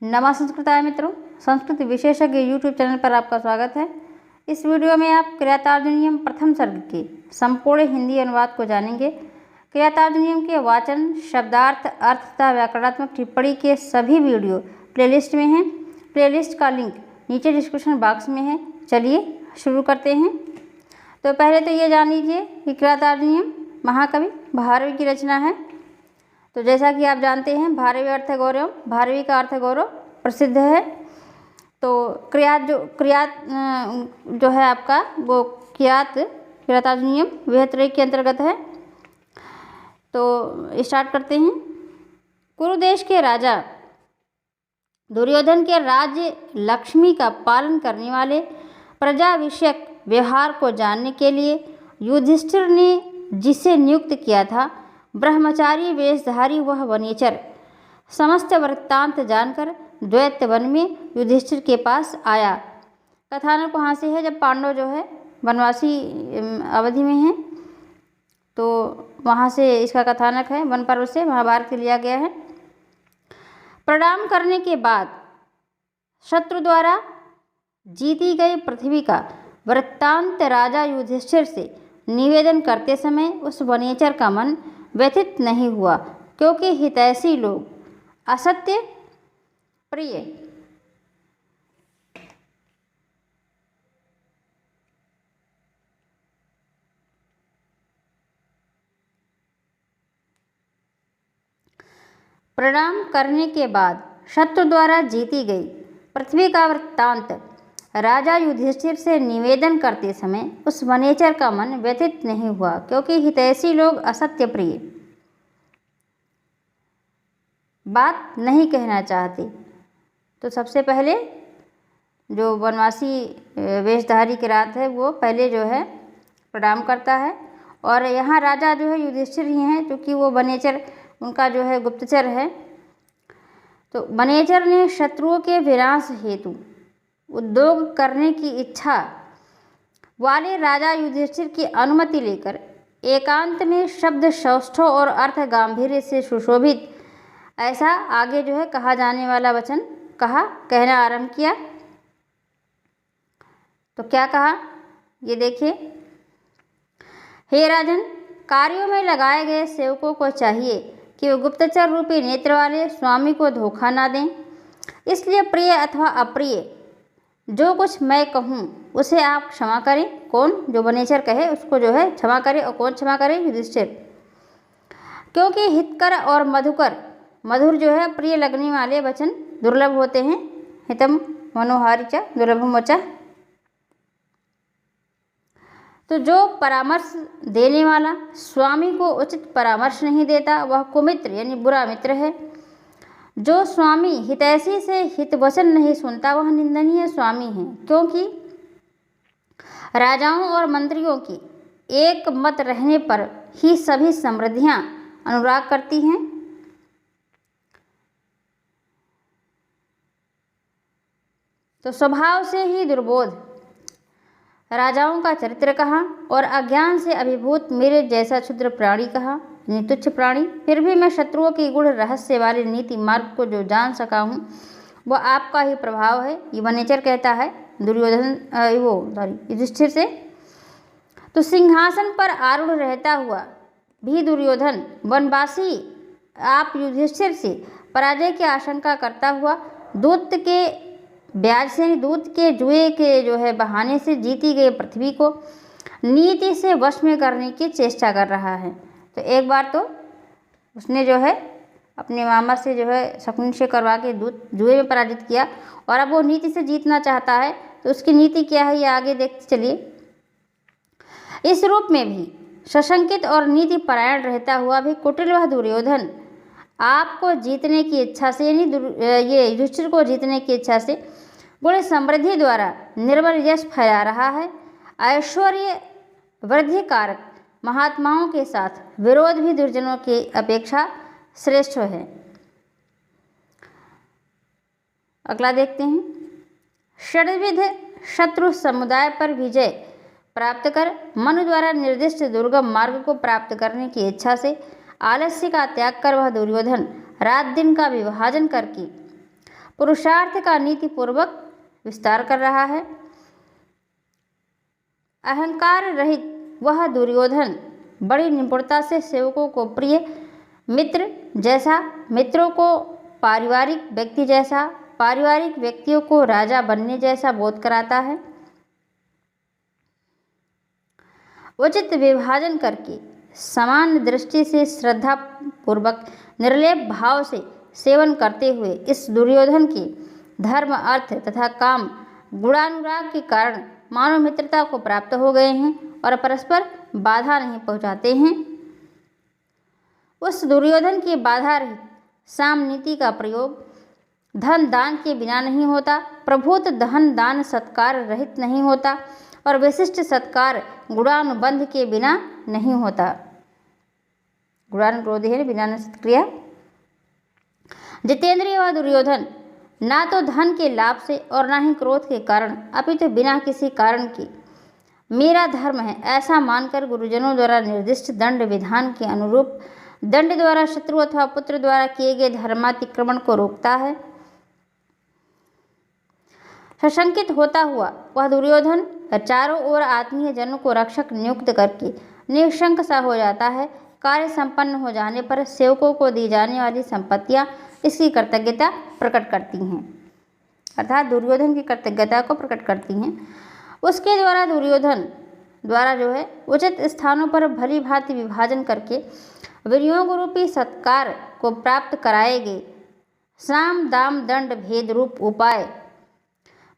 नमस्कार मित्रों, संस्कृत विशेषज्ञ यूट्यूब चैनल पर आपका स्वागत है। इस वीडियो में आप क्रियातार्जुनीयम प्रथम सर्ग के संपूर्ण हिंदी अनुवाद को जानेंगे। क्रियातार्जुनीयम के वाचन, शब्दार्थ, अर्थ तथा व्याकरणात्मक टिप्पणी के सभी वीडियो प्लेलिस्ट में हैं। प्लेलिस्ट का लिंक नीचे डिस्क्रिप्शन बॉक्स में है। चलिए शुरू करते हैं। तो पहले तो ये जान लीजिए कि क्रियातार्जुनीयम महाकवि भारवी की रचना है। तो जैसा कि आप जानते हैं, भारवी अर्थ गौरव, भारवी का अर्थ गौरव प्रसिद्ध है। तो क्रियात जो है आपका वो क्रियातार्जुनीयम वृहत्रयी के अंतर्गत है। तो स्टार्ट करते हैं। कुरुदेश के राजा दुर्योधन के राज्य लक्ष्मी का पालन करने वाले प्रजा विषयक व्यवहार को जानने के लिए युधिष्ठिर ने जिसे नियुक्त किया था, ब्रह्मचारी वेशधारी वह वनेचर समस्त वृत्तांत जानकर द्वैत वन में युधिष्ठिर के पास आया। कथानक वहाँ से है जब पांडव जो है वनवासी अवधि में हैं, तो वहाँ से इसका कथानक है। वन पर्व से महाभारत लिया गया है। प्रणाम करने के बाद शत्रु द्वारा जीती गई पृथ्वी का वृत्तांत राजा युधिष्ठिर से निवेदन करते समय उस वनेचर का मन व्यथित नहीं हुआ, क्योंकि हितैषी लोग असत्य प्रिय प्रणाम करने के बाद शत्रु द्वारा जीती गई पृथ्वी का वृत्तांत राजा युधिष्ठिर से निवेदन करते समय उस वनेचर का मन व्यथित नहीं हुआ, क्योंकि हितैषी लोग असत्य प्रिय बात नहीं कहना चाहते। तो सबसे पहले जो वनवासी वेशधारी किरात है वो पहले जो है प्रणाम करता है। और यहाँ राजा जो है युधिष्ठिर ही हैं, क्योंकि वो वनेचर उनका जो है गुप्तचर है। तो वनेचर ने शत्रुओं के विनाश हेतु उद्योग करने की इच्छा वाले राजा युधिष्ठिर की अनुमति लेकर एकांत में शब्द सौष्ठव और अर्थ गांभीर्य से सुशोभित ऐसा आगे जो है कहा जाने वाला वचन कहना आरंभ किया। तो क्या कहा ये देखिए। हे राजन, कार्यों में लगाए गए सेवकों को चाहिए कि वे गुप्तचर रूपी नेत्र वाले स्वामी को धोखा ना दें। इसलिए प्रिय अथवा अप्रिय जो कुछ मैं कहूँ उसे आप क्षमा करें। कौन? जो वनेचर कहे उसको जो है क्षमा करे। और कौन क्षमा करे? युधिष्ठिर। क्योंकि हितकर और मधुर जो है प्रिय लगने वाले वचन दुर्लभ होते हैं। हितम मनोहारी च दुर्लभम वचः। तो जो परामर्श देने वाला स्वामी को उचित परामर्श नहीं देता वह कुमित्र यानी बुरा मित्र है। जो स्वामी हितैषी से हित वचन नहीं सुनता वह निंदनीय स्वामी है, क्योंकि राजाओं और मंत्रियों की एक मत रहने पर ही सभी समृद्धियां अनुराग करती हैं। तो स्वभाव से ही दुर्बोध राजाओं का चरित्र कहा और अज्ञान से अभिभूत मेरे जैसा क्षुद्र प्राणी कहा, तुच्छ प्राणी। फिर भी मैं शत्रुओं के गूढ़ रहस्य वाले नीति मार्ग को जो जान सका हूँ वह आपका ही प्रभाव है। ये वनेचर कहता है युधिष्ठिर से। तो सिंहासन पर आरूढ़ रहता हुआ भी दुर्योधन वनवासी आप युधिष्ठिर से पराजय की आशंका करता हुआ दूत के ब्याज से दूत के जुए के जो है बहाने से जीती गई पृथ्वी को नीति से वश में करने की चेष्टा कर रहा है। तो एक बार तो उसने जो है अपने मामा से जो है शकुनी से करवा के दूत जुए में पराजित किया, और अब वो नीति से जीतना चाहता है। तो उसकी नीति क्या है ये आगे देखते चलिए। इस रूप में भी सशंकित और नीति परायण रहता हुआ भी कुटिल वह दुर्योधन आपको जीतने की इच्छा से यानी ये युधिष्ठिर को जीतने की इच्छा से गुण समृद्धि द्वारा निर्मल यश फैला रहा है। ऐश्वर्य वृद्धि कारक महात्माओं के साथ विरोध भी दुर्जनों की अपेक्षा श्रेष्ठ है। अगला देखते हैं। षड्विध शत्रु समुदाय पर विजय प्राप्त कर मनु द्वारा निर्दिष्ट दुर्गम मार्ग को प्राप्त करने की इच्छा से आलस्य का त्याग कर वह दुर्योधन रात दिन का विभाजन करके पुरुषार्थ का नीतिपूर्वक विस्तार कर रहा है। अहंकार रहित वह दुर्योधन बड़ी निपुणता से सेवकों को प्रिय मित्र जैसा, मित्रों को पारिवारिक व्यक्ति जैसा, पारिवारिक व्यक्तियों को राजा बनने जैसा बोध कराता है। उचित विभाजन करके समान दृष्टि से श्रद्धा पूर्वक निर्लेप भाव से सेवन करते हुए इस दुर्योधन के धर्म, अर्थ तथा काम गुणानुराग के कारण मानव मित्रता को प्राप्त हो गए हैं और परस्पर बाधा नहीं पहुंचाते हैं। उस दुर्योधन की बाधा रहित साम नीति का प्रयोग धन दान के बिना नहीं होता, प्रभुत धन दान सत्कार रहित नहीं होता और विशिष्ट सत्कार गुणानुबंध के बिना नहीं होता। गुणानुरोधी है, बिना न सत्क्रिया। जितेंद्रिय व दुर्योधन ना तो धन के लाभ से और ना ही क्रोध के कारण अपितु बिना किसी कारण के मेरा धर्म है ऐसा मानकर गुरुजनों द्वारा निर्दिष्ट दंड विधान के अनुरूप दंड द्वारा शत्रु अथवा पुत्र द्वारा किए गए धर्मातिक्रमण को रोकता है। सशंकित होता हुआ वह दुर्योधन चारों ओर आत्मीय जनों को रक्षक नियुक्त करके निशंक सा हो जाता है। कार्य संपन्न हो जाने पर सेवकों को दी जाने वाली संपत्तियां इसकी कृतज्ञता प्रकट करती हैं, अर्थात दुर्योधन की कृतज्ञता को प्रकट करती हैं। उसके द्वारा दुर्योधन द्वारा जो है उचित स्थानों पर भली भांति विभाजन करके वीर्यों रूपी सत्कार को प्राप्त कराए गए साम दाम दंड भेद रूप उपाय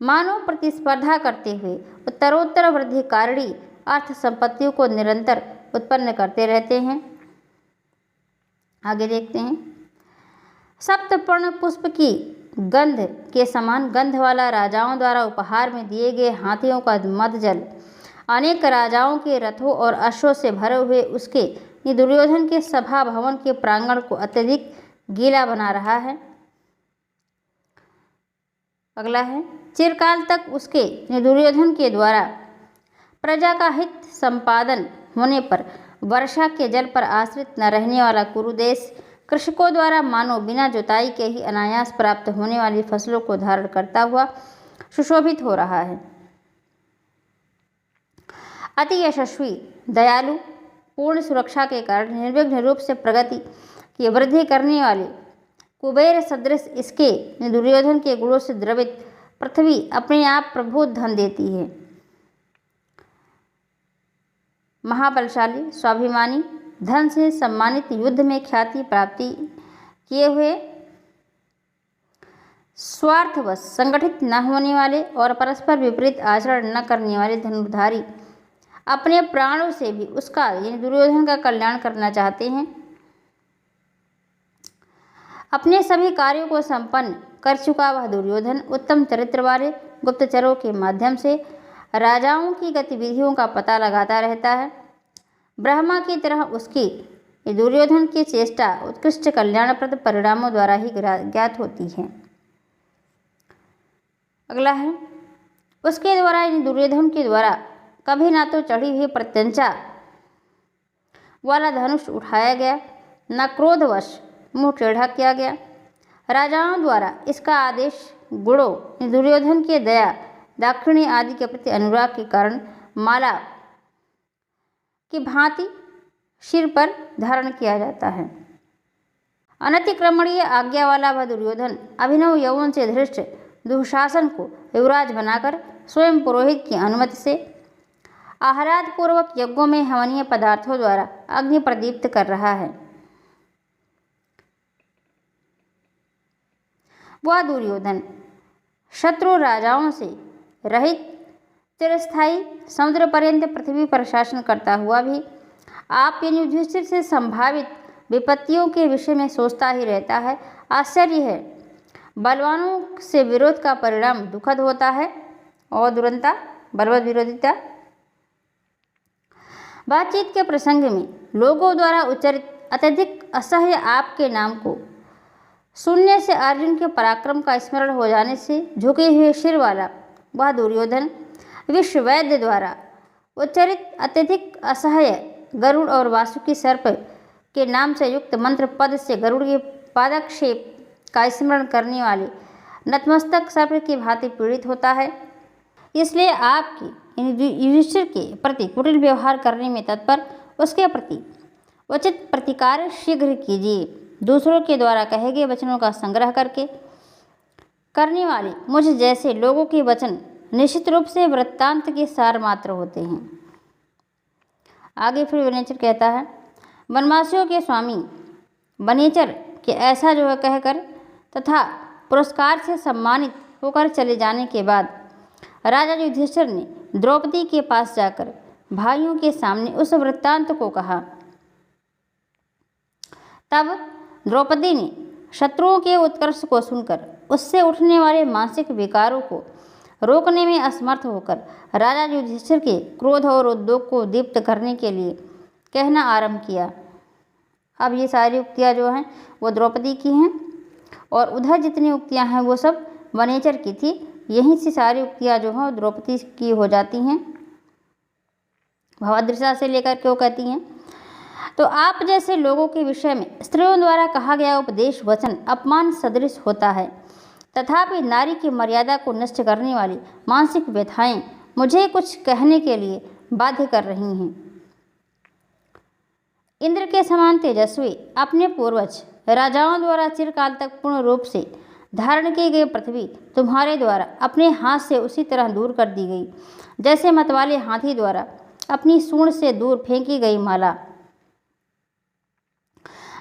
मानव प्रतिस्पर्धा करते हुए उत्तरोत्तर वृद्धिकारिणी अर्थ संपत्तियों को निरंतर उत्पन्न करते रहते हैं। आगे देखते हैं। सप्तपर्ण पुष्प की गंध के समान गंध वाला राजाओं द्वारा उपहार में दिए गए हाथियों का मद जल अनेक राजाओं के रथों और अश्वों से भरे हुए उसके दुर्योधन के सभा भवन के प्रांगण को अत्यधिक गीला बना रहा है। अगला है, चिरकाल तक उसके दुर्योधन के द्वारा प्रजा का हित संपादन होने पर वर्षा के जल पर आश्रित न रहने वाला कुरुदेश कृषकों द्वारा मानो बिना जुताई के ही अनायास प्राप्त होने वाली फसलों को धारण करता हुआ सुशोभित हो रहा है। अति यशस्वी, दयालु, पूर्ण सुरक्षा के कारण निर्विघ्न रूप से प्रगति की वृद्धि करने वाले कुबेर सदृश इसके दुर्योधन के गुणों से द्रवित पृथ्वी अपने आप प्रभुत धन देती है। महाबलशाली, स्वाभिमानी, धन से सम्मानित, युद्ध में ख्याति प्राप्ति किए हुए, स्वार्थवश संगठित न होने वाले और परस्पर विपरीत आचरण न करने वाले धनुर्धारी अपने प्राणों से भी उसका यानी दुर्योधन का कल्याण करना चाहते हैं। अपने सभी कार्यों को संपन्न कर चुका वह दुर्योधन उत्तम चरित्र वाले गुप्तचरों के माध्यम से राजाओं की गतिविधियों का पता लगाता रहता है। ब्रह्मा की तरह उसकी दुर्योधन की चेष्टा उत्कृष्ट कल्याणप्रद परिणामों द्वारा ही ज्ञात होती है। अगला है, उसके द्वारा इन दुर्योधन के द्वारा कभी ना तो चढ़ी हुई प्रत्यंचा वाला धनुष उठाया गया, न क्रोधवश मुंह टेढ़ा किया गया। राजाओं द्वारा इसका आदेश गुणों दुर्योधन के दया, दाक्षिणी आदि के प्रति अनुराग के कारण माला की भांति सिर पर धारण किया जाता है। अनतिक्रमणीय आज्ञा वाला वह दुर्योधन अभिनव यौवन से धृष्ट दुशासन को युवराज बनाकर स्वयं पुरोहित की अनुमति से आह्लाद पूर्वक यज्ञों में हवनीय पदार्थों द्वारा अग्नि प्रदीप्त कर रहा है। वह दुर्योधन शत्रु राजाओं से रहित चिरस्थायी समुद्र पर्यंत पृथ्वी पर शासन करता हुआ भी आप यानी युधिष्ठिर से संभावित विपत्तियों के विषय में सोचता ही रहता है। आश्चर्य है, बलवानों से विरोध का परिणाम दुखद होता है और दुरंता बलवत विरोधिता। बातचीत के प्रसंग में लोगों द्वारा उच्चरित अत्यधिक असह्य आपके नाम को सुनने से अर्जुन के पराक्रम का स्मरण हो जाने से झुके हुए सिर वाला वह दुर्योधन विश्ववैद्य द्वारा उच्चरित अत्यधिक असह्य गरुड़ और वासुकी सर्प के नाम से युक्त मंत्र पद से गरुड़ के पादक्षेप का स्मरण करने वाले नतमस्तक सर्प की भांति पीड़ित होता है। इसलिए आपकी युधिष्ठिर के प्रति कुटिल व्यवहार करने में तत्पर उसके प्रति उचित प्रतिकार शीघ्र कीजिए। दूसरों के द्वारा कहे गए वचनों का संग्रह करने वाले मुझ जैसे लोगों के वचन निश्चित रूप से वृत्तांत के सार मात्र होते हैं। आगे फिर वनेचर कहता है, वनवासियों के स्वामी वनेचर के ऐसा जो है कहकर तथा पुरस्कार से सम्मानित होकर चले जाने के बाद राजा युधिष्ठिर ने द्रौपदी के पास जाकर भाइयों के सामने उस वृत्तांत को कहा। तब द्रौपदी ने शत्रुओं के उत्कर्ष को सुनकर उससे उठने वाले मानसिक विकारों को रोकने में असमर्थ होकर राजा युधिष्ठिर के क्रोध और उद्योग को दीप्त करने के लिए कहना आरंभ किया। अब ये सारी उक्तियाँ जो हैं वो द्रौपदी की हैं और उधर जितनी उक्तियाँ हैं वो सब वनेचर की थी। यहीं से सारी उक्तियाँ जो हैं द्रौपदी की हो जाती हैं। भवदृषा से लेकर के वो कहती हैं, तो आप जैसे लोगों के विषय में स्त्रियों द्वारा कहा गया उपदेश वचन अपमान सदृश होता है, तथापि नारी की मर्यादा को नष्ट करने वाली मानसिक व्यथाएं मुझे कुछ कहने के लिए बाध्य कर रही हैं। इंद्र के समान तेजस्वी अपने पूर्वज राजाओं द्वारा चिरकाल तक पूर्ण रूप से धारण की गई पृथ्वी तुम्हारे द्वारा अपने हाथ से उसी तरह दूर कर दी गई जैसे मतवाले हाथी द्वारा अपनी सूंड से दूर फेंकी गई माला।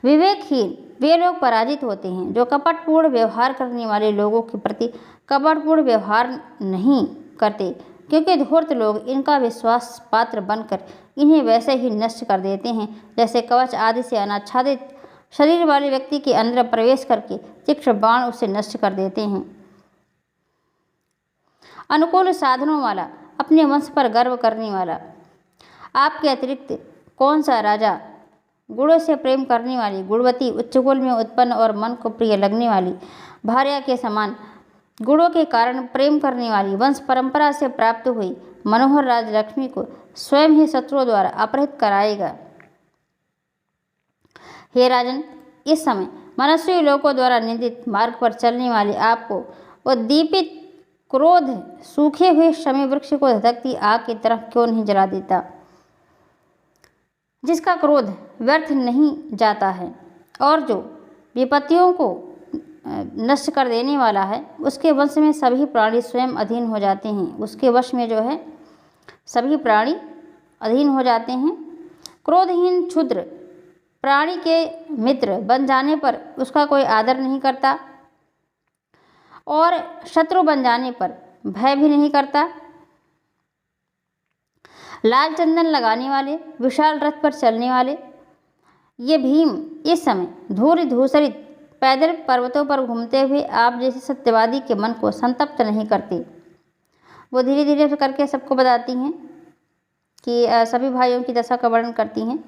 विवेकहीन वे लोग पराजित होते हैं जो कपटपूर्ण व्यवहार करने वाले लोगों के प्रति कपटपूर्ण व्यवहार नहीं करते, क्योंकि धूर्त लोग इनका विश्वास पात्र बनकर इन्हें वैसे ही नष्ट कर देते हैं जैसे कवच आदि से अनाच्छादित शरीर वाले व्यक्ति के अंदर प्रवेश करके तीक्ष्ण बाण उसे नष्ट कर देते हैं। अनुकूल साधनों वाला, अपने वंश पर गर्व करने वाला, आपके अतिरिक्त कौन सा राजा गुणों से प्रेम करने वाली, गुणवती, उच्चकुल में उत्पन्न और मन को प्रिय लगने वाली, भार्या के समान गुणों के कारण प्रेम करने वाली, वंश परंपरा से प्राप्त हुई मनोहर राजलक्ष्मी को स्वयं ही शत्रुओं द्वारा अपहृत कराएगा। हे राजन, इस समय मनस्वी लोगों द्वारा निंदित मार्ग पर चलने वाले आपको उद्दीपित क्रोध सूखे हुए शमी वृक्ष को धधकती आग की तरफ क्यों नहीं जला देता, जिसका क्रोध व्यर्थ नहीं जाता है और जो विपत्तियों को नष्ट कर देने वाला है। उसके वश में सभी प्राणी स्वयं अधीन हो जाते हैं। उसके वश में जो है सभी प्राणी अधीन हो जाते हैं। क्रोधहीन क्षुद्र प्राणी के मित्र बन जाने पर उसका कोई आदर नहीं करता और शत्रु बन जाने पर भय भी नहीं करता। लाल चंदन लगाने वाले, विशाल रथ पर चलने वाले ये भीम इस समय धूल धूसरित पैदल पर्वतों पर घूमते हुए आप जैसे सत्यवादी के मन को संतप्त नहीं करते। वो धीरे धीरे करके सबको बताती हैं कि सभी भाइयों की दशा का वर्णन करती हैं।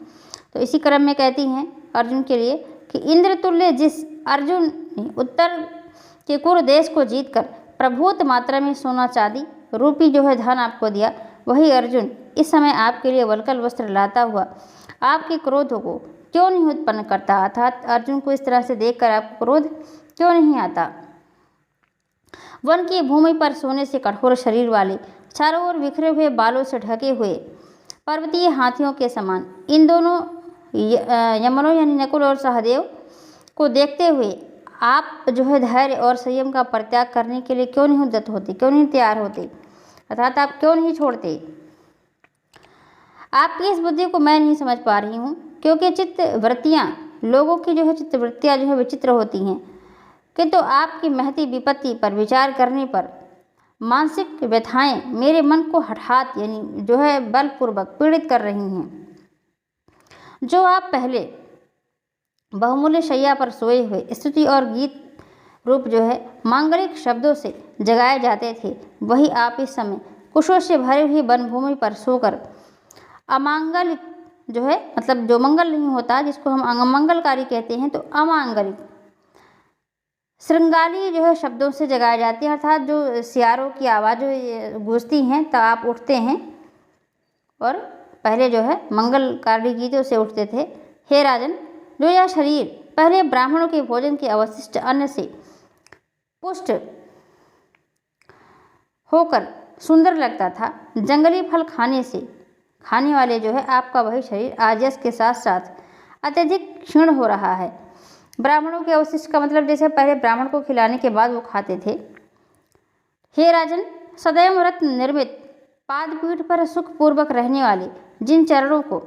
तो इसी क्रम में कहती हैं अर्जुन के लिए कि इंद्र तुल्य जिस अर्जुन ने उत्तर के कुरु देश को जीतकर प्रभुत मात्रा में सोना चांदी रूपी जो है धन आपको दिया, वही अर्जुन इस समय आपके लिए वल्कल वस्त्र लाता हुआ आपके क्रोध को क्यों नहीं उत्पन्न करता, अर्थात अर्जुन को इस तरह से देखकर आपको क्रोध क्यों नहीं आता। वन की भूमि पर सोने से कठोर शरीर वाले, चारों ओर बिखरे हुए बालों से ढके हुए पर्वतीय हाथियों के समान इन दोनों यमनों यानी नकुल और सहदेव को देखते हुए आप जो है धैर्य और संयम का परित्याग करने के लिए क्यों नहीं उद्यत होते, क्यों नहीं तैयार होते, अर्थात आप क्यों नहीं छोड़ते। आपकी इस बुद्धि को मैं नहीं समझ पा रही हूँ, क्योंकि चित्त वृत्तियाँ लोगों की जो है चित्त वृत्तियाँ जो है विचित्र होती हैं, किंतु आपकी महती विपत्ति पर विचार करने पर मानसिक व्यथाएं मेरे मन को हठात यानी जो है बलपूर्वक पीड़ित कर रही हैं। जो आप पहले बहुमूल्य शैया पर सोए हुए स्तुति और गीत रूप जो है मांगलिक शब्दों से जगाए जाते थे, वही आप इस समय कुशों से भरी हुई वनभूमि पर सोकर अमांगलिक जो है मतलब जो मंगल नहीं होता, जिसको हम अमंगलकारी कहते हैं, तो अमांगलिक श्रृंगाली जो है शब्दों से जगाए जाते हैं, अर्थात जो सियारों की आवाज़ गूंजती हैं तब आप उठते हैं और पहले जो है मंगलकारी गीतों से उठते थे। हे राजन, जो यह शरीर पहले ब्राह्मणों के भोजन के अवशिष्ट अन्न से पुष्ट होकर सुंदर लगता था, जंगली फल खाने वाले जो है आपका वही शरीर आजस के साथ साथ अत्यधिक क्षीण हो रहा है। ब्राह्मणों के अवशिष्ट का मतलब जैसे पहले ब्राह्मण को खिलाने के बाद वो खाते थे। हे राजन, सदैव रत्न निर्मित पादपीठ पर सुखपूर्वक रहने वाले जिन चरणों को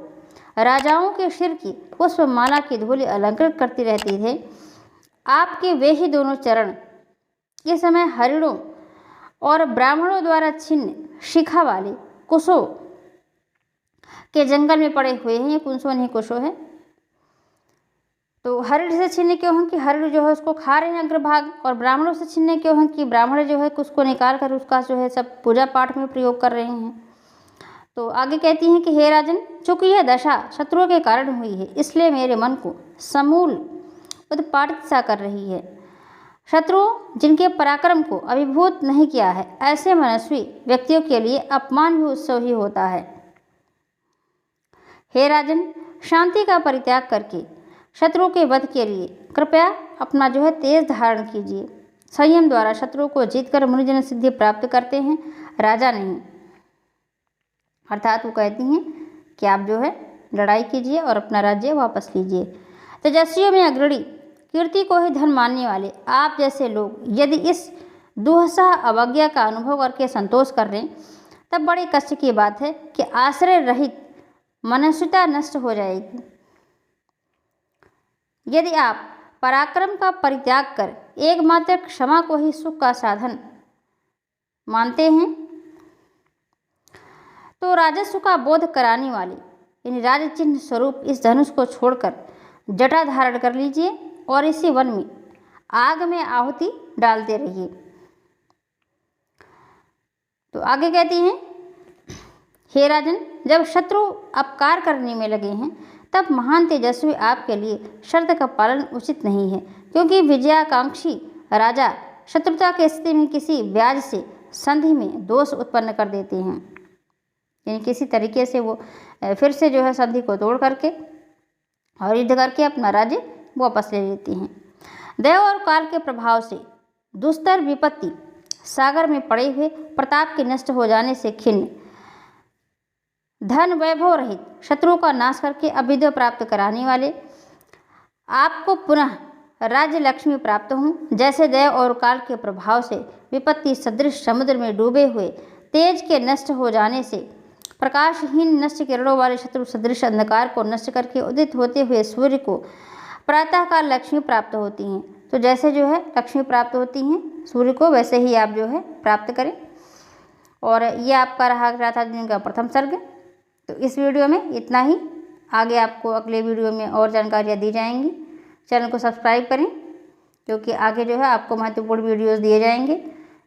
राजाओं के सिर की पुष्पमाला की धूलि अलंकृत करती रहती थे, आपके वे ही दोनों चरण इस समय हरिणों और ब्राह्मणों द्वारा छिन्न शिखा वाले कुशों के जंगल में पड़े हुए हैं। ये कुशों नहीं कुशों है। तो हरिण से छीनने क्यों हैं कि हरिण जो है उसको खा रहे हैं अग्रभाग, और ब्राह्मणों से छीनने क्यों हैं कि ब्राह्मण जो है उसको निकाल कर उसका जो है सब पूजा पाठ में प्रयोग कर रहे हैं। तो आगे कहती हैं कि हे राजन, चूंकि यह दशा शत्रुओं के कारण हुई है, इसलिए मेरे मन को समूल उत्पाटित सा कर रही है। शत्रुओं जिनके पराक्रम को अभिभूत नहीं किया है, ऐसे मनस्वी व्यक्तियों के लिए अपमान भी उत्सव ही होता है। हे राजन, शांति का परित्याग करके शत्रुओं के वध के लिए कृपया अपना जो है तेज धारण कीजिए। संयम द्वारा शत्रुओं को जीतकर मुनिजन सिद्धि प्राप्त करते हैं, राजा नहीं। अर्थात वो कहती हैं कि आप जो है लड़ाई कीजिए और अपना राज्य वापस लीजिए। तेजस्वियों में अग्रणी, कीर्ति को ही धन मानने वाले आप जैसे लोग यदि इस दुहसा अवज्ञा का अनुभव करके संतोष कर रहे, तब बड़े कष्ट की बात है कि आश्रय रहित मनुष्यता नष्ट हो जाएगी। यदि आप पराक्रम का परित्याग कर एकमात्र क्षमा को ही सुख का साधन मानते हैं, तो राजस्व का बोध कराने वाले यानी राजचिन्ह स्वरूप इस धनुष को छोड़कर जटा धारण कर लीजिए और इसी वन में आग में आहुति डालते रहिए। तो आगे कहती हैं, हे राजन, जब शत्रु अपकार करने में लगे हैं, तब महान तेजस्वी आपके लिए शर्त का पालन उचित नहीं है, क्योंकि विजयाकांक्षी राजा शत्रुता की स्थिति में किसी ब्याज से संधि में दोष उत्पन्न कर देते हैं। यानी किसी तरीके से वो फिर से जो है संधि को तोड़ करके और युद्ध करके अपना राज्य वापस ले लेते हैं। दैव और काल के प्रभाव से दुस्तर विपत्ति सागर में पड़े हुए प्रताप के नष्ट हो जाने से खिन्न, धन वैभव रहित शत्रुओं का नाश करके अभ्युदय प्राप्त कराने वाले आपको पुनः राज्य लक्ष्मी प्राप्त हूँ। जैसे दैव और काल के प्रभाव से विपत्ति सदृश समुद्र में डूबे हुए तेज के नष्ट हो जाने से प्रकाशहीन नष्ट किरणों वाले शत्रु सदृश अंधकार को नष्ट करके उदित होते हुए सूर्य को प्रातःकाल लक्ष्मी प्राप्त होती हैं। तो जैसे जो है लक्ष्मी प्राप्त होती हैं सूर्य को, वैसे ही आप जो है प्राप्त करें। और ये आपका रहा गाथा दिन का प्रथम सर्ग। तो इस वीडियो में इतना ही। आगे आपको अगले वीडियो में और जानकारियाँ दी जाएंगी। चैनल को सब्सक्राइब करें, क्योंकि आगे जो है आपको महत्वपूर्ण वीडियोस दिए जाएंगे।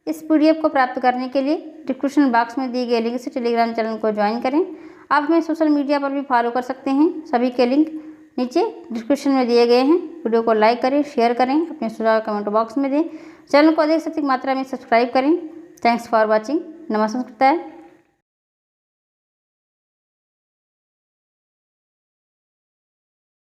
इस PDF को प्राप्त करने के लिए डिस्क्रिप्शन बॉक्स में दिए गए लिंक से टेलीग्राम चैनल को ज्वाइन करें। आप हमें सोशल मीडिया पर भी फॉलो कर सकते हैं, सभी के लिंक नीचे डिस्क्रिप्शन में दिए गए हैं। वीडियो को लाइक करें, शेयर करें, अपने सुझाव कमेंट बॉक्स में दें। चैनल को अधिक से अधिक मात्रा में सब्सक्राइब करें। Thanks for watching. नमस्कार।